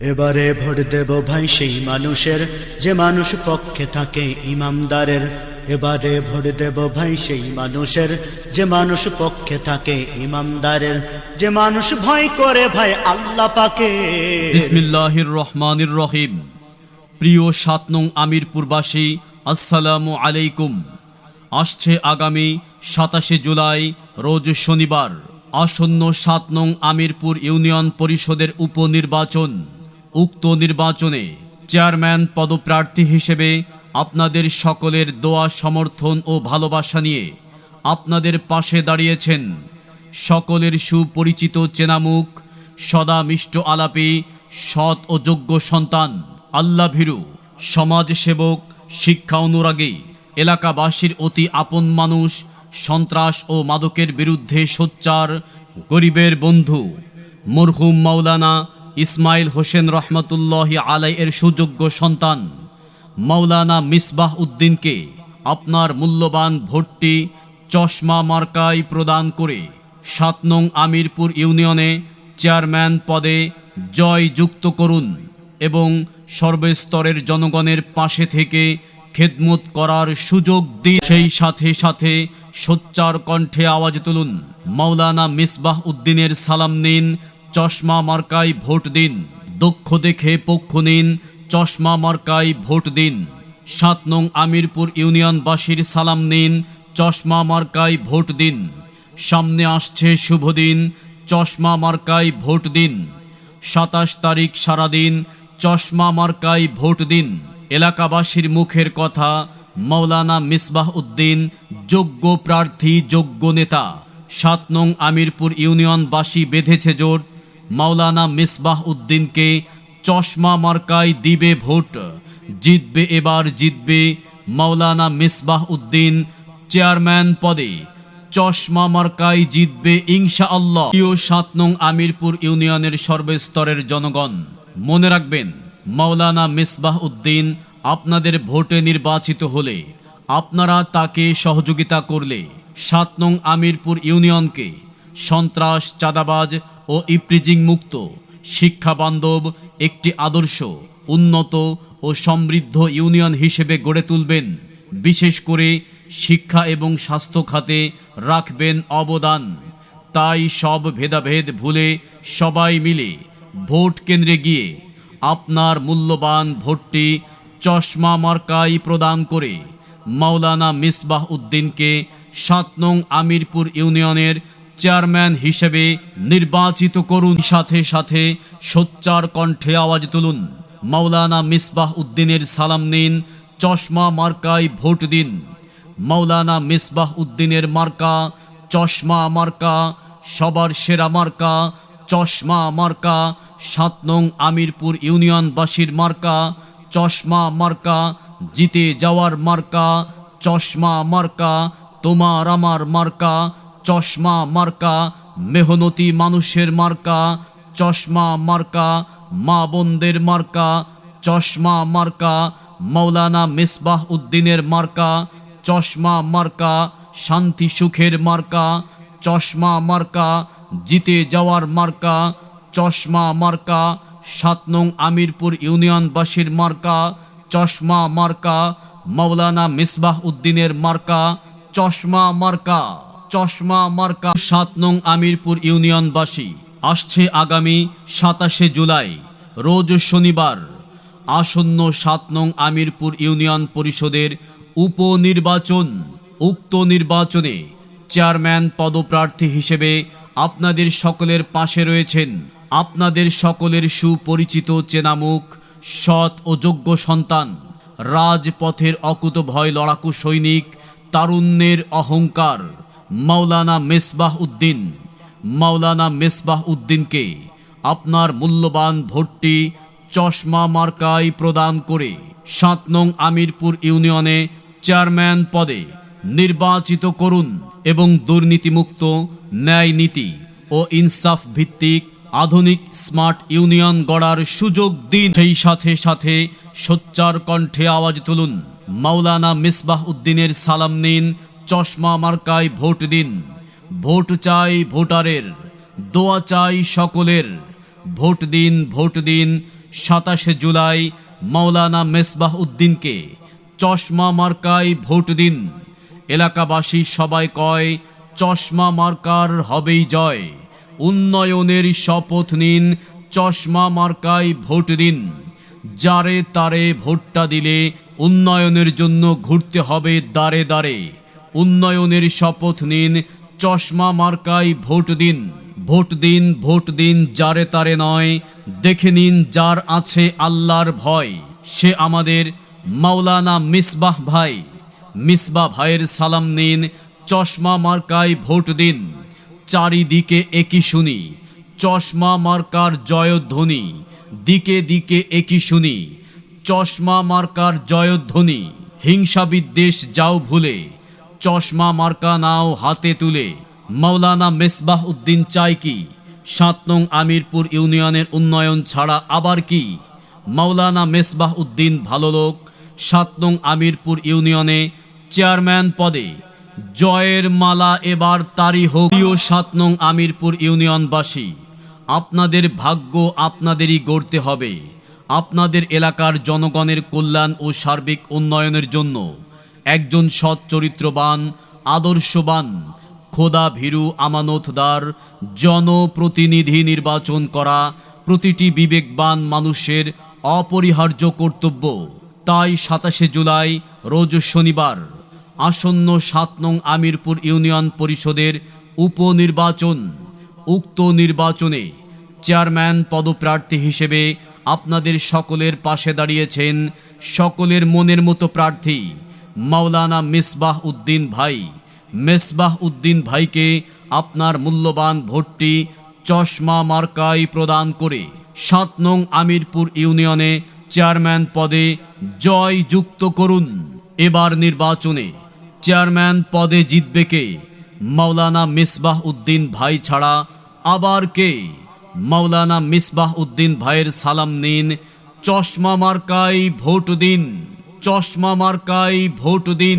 এবারে ভোট দেব ভাই সেই মানুষের যে মানুষ পক্ষে থাকে ইমামদারের। এবারে ভোট দেব ভাই সেই মানুষের যে মানুষ পক্ষে থাকে ইমামদারের, যে মানুষ ভয় করে ভাই আল্লাহ পাকে। বিসমিল্লাহির রহমানির রহিম। প্রিয় ৭ নং আমিরপুরবাসী, আসসালামু আলাইকুম। আসছে আগামী ২৭শে জুলাই রোজ শনিবার আসন্ন ৭ নং আমিরপুর ইউনিয়ন পরিষদের উপনির্বাচন। উক্ত নির্বাচনে চেয়ারম্যান পদপ্রার্থী হিসেবে আপনাদের সকলের দোয়া, সমর্থন ও ভালোবাসা নিয়ে আপনাদের পাশে দাঁড়িয়েছেন সকলের সুপরিচিত চেনামুখ, সদা মিষ্ট আলাপী, সৎ ও যোগ্য সন্তান, আল্লাভীরু, সমাজসেবক, শিক্ষা অনুরাগী, এলাকাবাসীর অতি আপন মানুষ, সন্ত্রাস ও মাদকের বিরুদ্ধে সোচ্চার, গরিবের বন্ধু মরহুম মাওলানা ইসমাইল হোসেন রহমতুল্লাহি আলাইহির সুযোগ্য সন্তান মাওলানা মিসবাহ উদ্দিনকে আপনার মূল্যবান ভোটটি চশমা মার্কায় প্রদান করে ৭ নং আমিরপুর ইউনিয়নে চেয়ারম্যান পদে জয়যুক্ত করুন এবং সর্বস্তরের জনগণের পাশে থেকে খেদমত করার সুযোগ দিন। সেই সাথে সাথে সোচ্চার কণ্ঠে আওয়াজ তুলুন, মাওলানা মিসবাহ উদ্দিনের সালাম নিন, চশমা মার্কায় ভোট দিন। দক্ষ দেখে পক্ষ নিন, চশমা মার্কায় ভোট দিন। ৭ নং আমিরপুর ইউনিয়নবাসীর সালাম নিন, চশমা মার্কায় ভোট দিন। সামনে আসছে শুভ দিন, চশমা মার্কায় ভোট দিন। ২৭ তারিখ সারাদিন চশমা মার্কায় ভোট দিন। এলাকাবাসীর মুখের কথা, মাওলানা মিসবাহ উদ্দিন যোগ্য প্রার্থী, যোগ্য নেতা। ৭ নং আমিরপুর ইউনিয়নবাসী বেঁধেছে জোট, মাওলানা মিসবাহ উদ্দিনকে চশমা মার্কায় দিবে ভোট। জিতবে, এবার জিতবে মাওলানা মিসবাহ উদ্দিন চেয়ারম্যান পদে, চশমা মার্কায় জিতবে ইনশাআল্লাহ। প্রিয় ৭ নং আমিরপুর ইউনিয়নের সর্বস্তরের জনগণ, মনে রাখবেন, মাওলানা মিসবাহ উদ্দিন আপনাদের ভোটে নির্বাচিত হলে, আপনারা তাকে সহযোগিতা করলে ৭ নং আমিরপুর ইউনিয়নকে সন্ত্রাস, চাঁদাবাজ ও ইপ্রিজিং মুক্ত, শিক্ষা বান্ধব একটি আদর্শ, উন্নত ও সমৃদ্ধ ইউনিয়ন হিসেবে গড়ে তুলবেন। বিশেষ করে শিক্ষা এবং স্বাস্থ্য খাতে রাখবেন অবদান। তাই সব ভেদাভেদ ভুলে সবাই মিলে ভোট কেন্দ্রে গিয়ে আপনার মূল্যবান ভোটটি চশমা মার্কায় প্রদান করে মাওলানা মিসবাহ উদ্দিনকে ৭ নং আমিরপুর ইউনিয়নের চেয়ারম্যান হিসেবে নির্বাচিত করুন। সাথে সাথে সোচ্চার কণ্ঠে আওয়াজ তুলুন, মাওলানা মিসবাহ উদ্দিনের সালাম নিন, চশমা মার্কায় ভোট দিন। মাওলানা মিসবাহ উদ্দিনের মার্কা চশমা মার্কা, সবার সেরা মার্কা চশমা মার্কা। ৭ নং আমিরপুর ইউনিয়নবাসীর মার্কা চশমা মার্কা, জিতে যাওয়ার মার্কা চশমা মার্কা, তোমার আমার মার্কা চশমা মার্কা, মেহনতি মানুষের মার্কা চশমা মার্কা, মা বোনদের মার্কা চশমা মার্কা, মাওলানা মিসবাহ উদ্দিনের মার্কা চশমা মার্কা, শান্তি সুখের মার্কা চশমা মার্কা, জিতে যাওয়ার মার্কা চশমা মার্কা। ৭ নং আমিরপুর ইউনিয়নবাসীর মার্কা চশমা মার্কা, মাওলানা মিসবাহ উদ্দিনের মার্কা চশমা মার্কা, চশমা মার্কা। ৭ নং আমিরপুর ইউনিয়নবাসী, আসছে আগামী ২৭শে জুলাই রোজ শনিবার আসন্ন ৭ নং আমিরপুর ইউনিয়ন পরিষদের উপনির্বাচন। উক্ত নির্বাচনে চেয়ারম্যান পদপ্রার্থী হিসেবে আপনাদের সকলের পাশে রয়েছেন আপনাদের সকলের সুপরিচিত চেনামুখ, সৎ ও যোগ্য সন্তান, রাজপথের অকুতভয় লড়াকু সৈনিক, তারুণ্যের অহংকার মাওলানা মিসবাহ উদ্দিন। মাওলানা মিসবাহ উদ্দিনকে আপনার মূল্যবান ভোটটি চশমা মার্কায় প্রদান করে ৭ নং আমিরপুর ইউনিয়নে চেয়ারম্যান পদে নির্বাচিত করুন এবং দুর্নীতিমুক্ত, ন্যায় নীতি ও ইনসাফ ভিত্তিক আধুনিক স্মার্ট ইউনিয়ন গড়ার সুযোগ দিন। সেই সাথে সাথে সোচ্চার কণ্ঠে আওয়াজ তুলুন, মাওলানা মিসবাহ উদ্দিনের সালাম নিন, চশমা মার্কায় ভোট দিন। ভোট চাই ভোটারের, দোয়া চাই সকলের। ভোট দিন, ভোট দিন 27 জুলাই মাওলানা মেসবাহ উদ্দিনকে চশমা মার্কায় ভোট দিন। এলাকাবাসী সবাই কয় চশমা মার্কার হবেই জয়। উন্নয়নের শপথ নিন, চশমা মার্কায় ভোট দিন। যারে তারে ভোটটা দিলে উন্নয়নের জন্য ঘুরতে হবে দাঁড়ে দাঁড়ে। উন্নয়নের শপথ নিন, চশমা মার্কায় ভোট দিন। ভোট দিন, ভোট দিন, যারে তারে নয়। দেখে নিন যার আছে আল্লাহর ভয়, সে আমাদের মাওলানা মিসবাহ ভাই। মিসবাহ ভাইয়ের সালাম নিন, চশমা মার্কায় ভোট দিন। চারিদিকে একই শুনি চশমা মার্কার জয়ধ্বনি, দিকে দিকে একই শুনি চশমা মার্কার জয়ধ্বনি। হিংসা বিদ্বেষ যাও ভুলে, চশমা মার্কা নাও হাতে তুলে। মাওলানা মেসবাহ উদ্দিন চায় কি 7 নং আমিরপুর ইউনিয়নের উন্নয়ন ছাড়া আবার কি? মাওলানা মেসবাহ উদ্দিন ভালো লোক। 7 নং আমিরপুর ইউনিয়নে চেয়ারম্যান পদে জয়ের মালা এবার তারই হোক। প্রিয় 7 নং আমিরপুর ইউনিয়নবাসী, আপনাদের ভাগ্য আপনাদেরই গড়তে হবে। আপনাদের এলাকার জনগণের কল্যাণ ও সার্বিক উন্নয়নের জন্য একজন সৎ চরিত্রবান, আদর্শবান, খোদা ভীরু, আমানতদার জনপ্রতিনিধি নির্বাচন করা প্রতিটি বিবেকবান মানুষের অপরিহার্য কর্তব্য। তাই 27 জুলাই রোজ শনিবার আসন্ন 7 নং আমিরপুর ইউনিয়ন পরিষদের উপনির্বাচন। উক্ত নির্বাচনে চেয়ারম্যান পদপ্রার্থী হিসেবে আপনাদের সকলের পাশে দাঁড়িয়েছেন সকলের মনের মতো প্রার্থী মাওলানা মিসবাহ উদ্দিন ভাই। মেসবাহ উদ্দিন ভাইকে আপনার মূল্যবান ভোটটি চশমা মার্কায় প্রদান করে 7 নং আমিরপুর ইউনিয়নে চেয়ারম্যান পদে জয় যুক্ত করুন। এবার নির্বাচনে চেয়ারম্যান পদে জিতবে কে? মাওলানা মিসবাহ উদ্দিন ভাই ছাড়া আবার কে? মাওলানা মিসবাহ উদ্দিন ভাইয়ের সালাম নিন, চশমা মার্কায় ভোট দিন। চশমা মার্কায় ভোট দিন।